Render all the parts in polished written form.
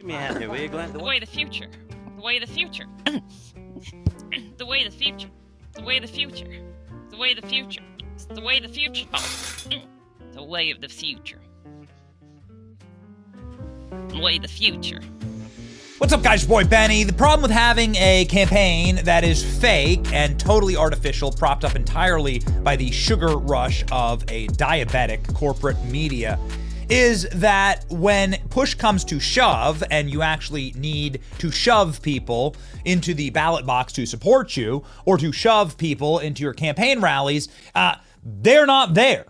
Yeah, the way The way the future. The way the future. The way the future. The way the future. The way the future. The way the future. Oh. The way of the future. The way the future. What's up, guys? Your boy Benny. The problem with having a campaign that is fake and totally artificial, propped up entirely by the sugar rush of a diabetic corporate media, is that when push comes to shove and you actually need to shove people into the ballot box to support you or to shove people into your campaign rallies, they're not there.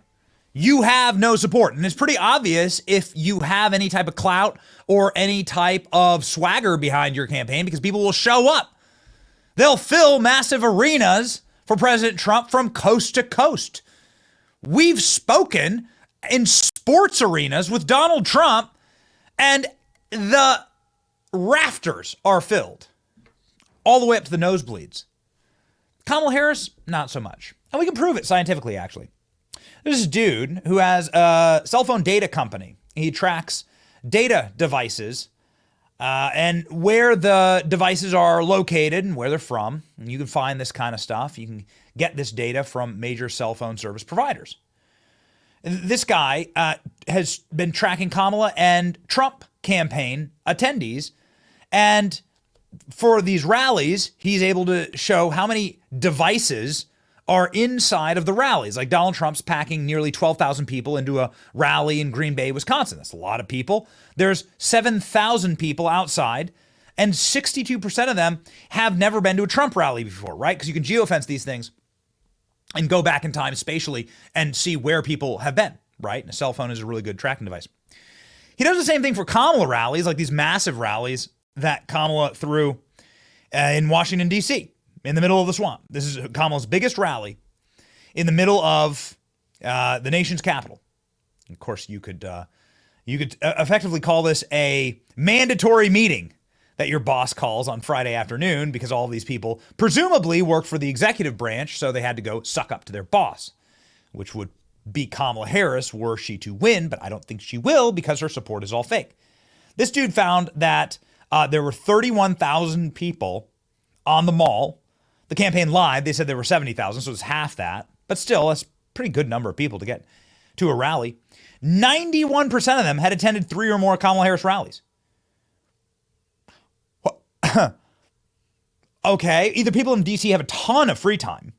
You have no support. And it's pretty obvious if you have any type of clout or any type of swagger behind your campaign, because people will show up. They'll fill massive arenas for President Trump from coast to coast. We've spoken in sports arenas with Donald Trump, and the rafters are filled all the way up to the nosebleeds. Kamala Harris, not so much. And we can prove it scientifically, actually. There's this dude who has a cell phone data company. He tracks data devices and where the devices are located and where they're from. And you can find this kind of stuff. You can get this data from major cell phone service providers. This guy has been tracking Kamala and Trump campaign attendees. And for these rallies, he's able to show how many devices are inside of the rallies. Like Donald Trump's packing nearly 12,000 people into a rally in Green Bay, Wisconsin. That's a lot of people. There's 7,000 people outside, and 62% of them have never been to a Trump rally before, right? Because you can geofence these things and go back in time spatially and see where people have been, right? And a cell phone is a really good tracking device. He does the same thing for Kamala rallies, like these massive rallies that Kamala threw in Washington, D.C., in the middle of the swamp. This is Kamala's biggest rally in the middle of the nation's capital. Of course, you could effectively call this a mandatory meeting that your boss calls on Friday afternoon, because all of these people presumably work for the executive branch, so they had to go suck up to their boss, which would be Kamala Harris were she to win, but I don't think she will because her support is all fake. This dude found that there were 31,000 people on the mall. The campaign live, they said there were 70,000, so it's half that. But still, that's a pretty good number of people to get to a rally. 91% of them had attended 3 or more Kamala Harris rallies. Okay, either people in D.C. have a ton of free time,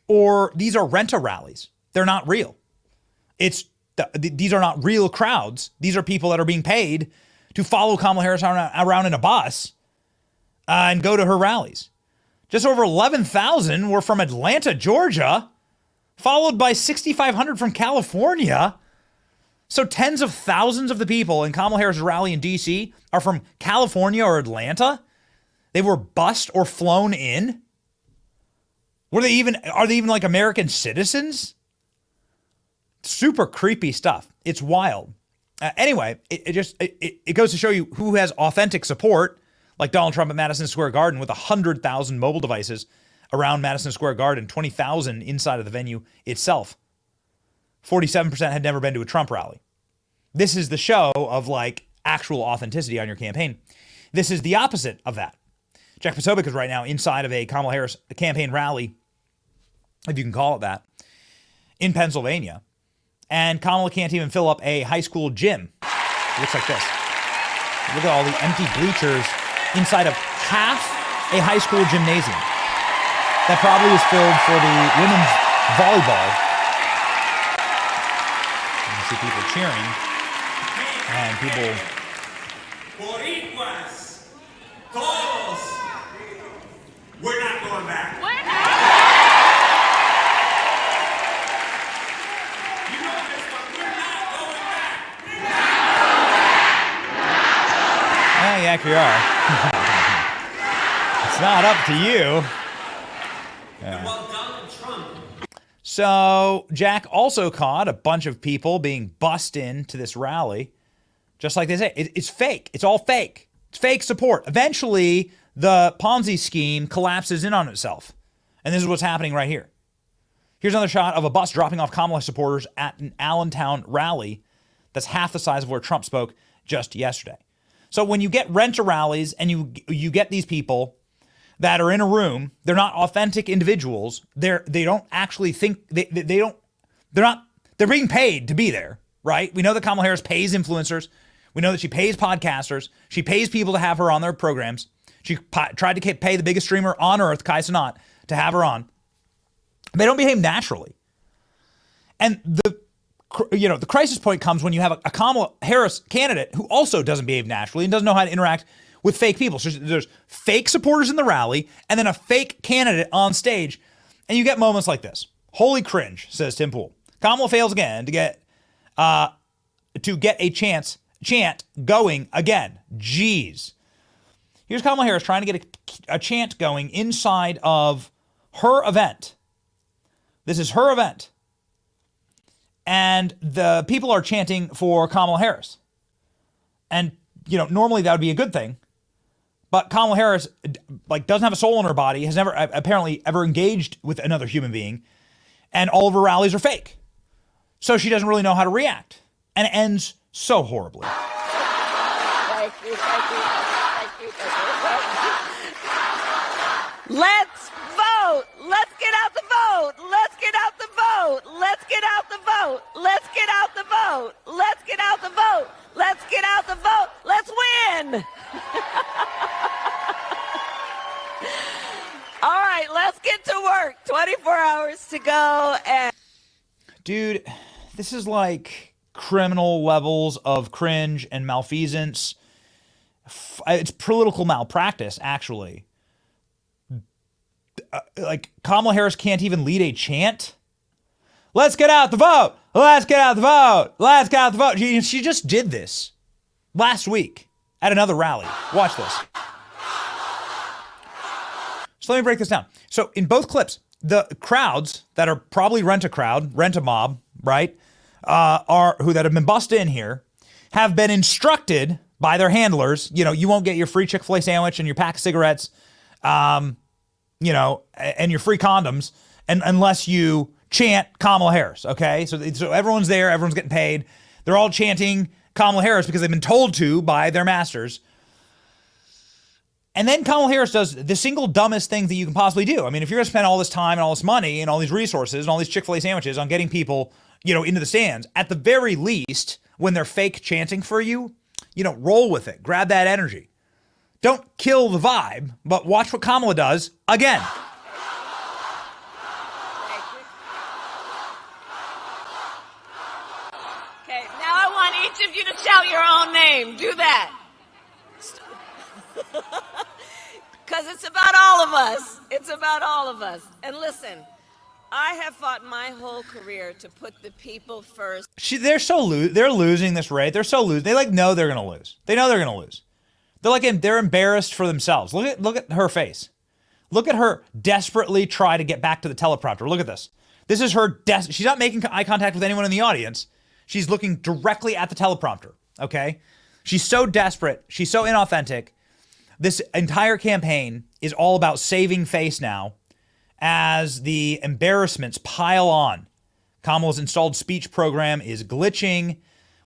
or these are rent-a rallies. They're not real. These are not real crowds. These are people that are being paid to follow Kamala Harris around in a bus and go to her rallies. Just over 11,000 were from Atlanta, Georgia, followed by 6,500 from California. So tens of thousands of the people in Kamala Harris' rally in D.C. are from California or Atlanta. They were bused or flown in. Are they even like American citizens? Super creepy stuff. It's wild. Anyway, it goes to show you who has authentic support, like Donald Trump at Madison Square Garden with 100,000 mobile devices around Madison Square Garden, 20,000 inside of the venue itself. 47% had never been to a Trump rally. This is the show of like actual authenticity on your campaign. This is the opposite of that. Jack Posobiec is right now inside of a Kamala Harris campaign rally, if you can call it that, in Pennsylvania. And Kamala can't even fill up a high school gym. It looks like this. Look at all the empty bleachers inside of half a high school gymnasium. That probably was filled for the women's volleyball. You can see people cheering. And people... Boricuas! Todos! We're not going back. We're not. You know this one. We're not going back. Yeah, you actually are. It's not up to you. And while Donald Trump... So Jack also caught a bunch of people being bussed into this rally. Just like they say, it's fake. It's all fake. It's fake support. Eventually, the Ponzi scheme collapses in on itself. And this is what's happening right here. Here's another shot of a bus dropping off Kamala supporters at an Allentown rally that's half the size of where Trump spoke just yesterday. So when you get rent a rallies and you get these people that are in a room, they're not authentic individuals. They don't actually think they're being paid to be there, right? We know that Kamala Harris pays influencers. We know that she pays podcasters. She pays people to have her on their programs. She tried to pay the biggest streamer on earth, Kai Cenat, to have her on. They don't behave naturally. And the crisis point comes when you have a Kamala Harris candidate who also doesn't behave naturally and doesn't know how to interact with fake people. So there's fake supporters in the rally and then a fake candidate on stage. And you get moments like this. Holy cringe, says Tim Pool. Kamala fails again to get a chant going again. Jeez. Here's Kamala Harris trying to get a chant going inside of her event. This is her event. And the people are chanting for Kamala Harris. And, normally that would be a good thing. But Kamala Harris, doesn't have a soul in her body, has never apparently ever engaged with another human being. And all of her rallies are fake. So she doesn't really know how to react. And it ends so horribly. Thank you. Let's vote. Let's get out the vote. Let's get out the vote. Let's get out the vote. Let's get out the vote. Let's get out the vote. Let's get out the vote. Let's win. All right, let's get to work. 24 hours to go. And dude, this is like criminal levels of cringe and malfeasance. It's political malpractice, actually. Kamala Harris can't even lead a chant. Let's get out the vote. Let's get out the vote. Let's get out the vote. She just did this last week at another rally. Watch this. So let me break this down. So in both clips, the crowds that are probably rent a mob, right, that have been bussed in here, have been instructed by their handlers. You won't get your free Chick-fil-A sandwich and your pack of cigarettes, and your free condoms, unless you chant Kamala Harris. Okay, so everyone's there, everyone's getting paid. They're all chanting Kamala Harris because they've been told to by their masters. And then Kamala Harris does the single dumbest thing that you can possibly do. I mean, if you're going to spend all this time and all this money and all these resources and all these Chick-fil-A sandwiches on getting people, into the stands, at the very least, when they're fake chanting for you, roll with it. Grab that energy. Don't kill the vibe, but watch what Kamala does again. okay, now I want each of you to shout your own name. Do that. Because it's about all of us. It's about all of us. And listen, I have fought my whole career to put the people first. They're losing this race. They're so losing. They know they're going to lose. They know they're going to lose. They're embarrassed for themselves. Look at her face. Look at her desperately try to get back to the teleprompter. Look at this. This is her she's not making eye contact with anyone in the audience. She's looking directly at the teleprompter. Okay? She's so desperate. She's so inauthentic. This entire campaign is all about saving face now as the embarrassments pile on. Kamala's installed speech program is glitching.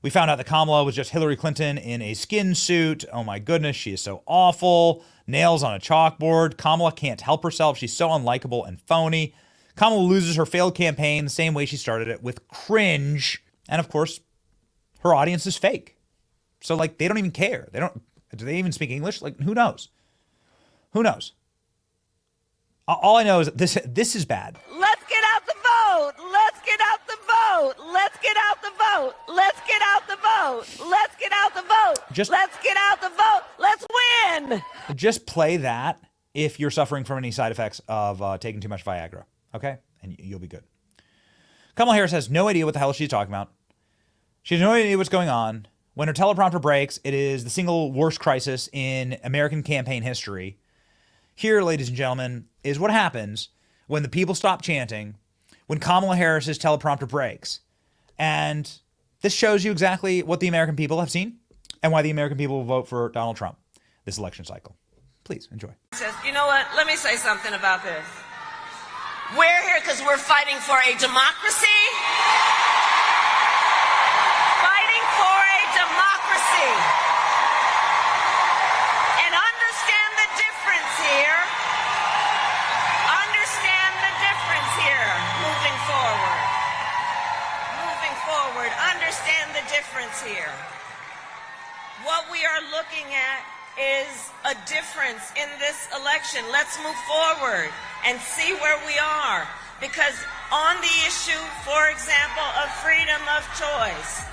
We found out that Kamala was just Hillary Clinton in a skin suit. Oh my goodness, she is so awful. Nails on a chalkboard. Kamala can't help herself. She's so unlikable and phony. Kamala loses her failed campaign the same way she started it, with cringe. And of course, her audience is fake. So they don't even care. Do they even speak English? Who knows? Who knows? All I know is that this is bad. Let's get out the vote. Let's get out the vote. Let's get out the vote. Let's get out the vote. Let's get out the vote. Let's get out the vote. Let's win. Just play that if you're suffering from any side effects of taking too much Viagra. Okay? And you'll be good. Kamala Harris has no idea what the hell she's talking about. She has no idea what's going on. When her teleprompter breaks, it is the single worst crisis in American campaign history. Here, ladies and gentlemen, is what happens when the people stop chanting, when Kamala Harris's teleprompter breaks. And this shows you exactly what the American people have seen and why the American people will vote for Donald Trump this election cycle. Please enjoy. Says, you know what? Let me say something about this. We're here because we're fighting for a democracy. Fighting for a democracy. we are looking at is a difference in this election. Let's move forward and see where we are. Because on the issue, for example, of freedom of choice,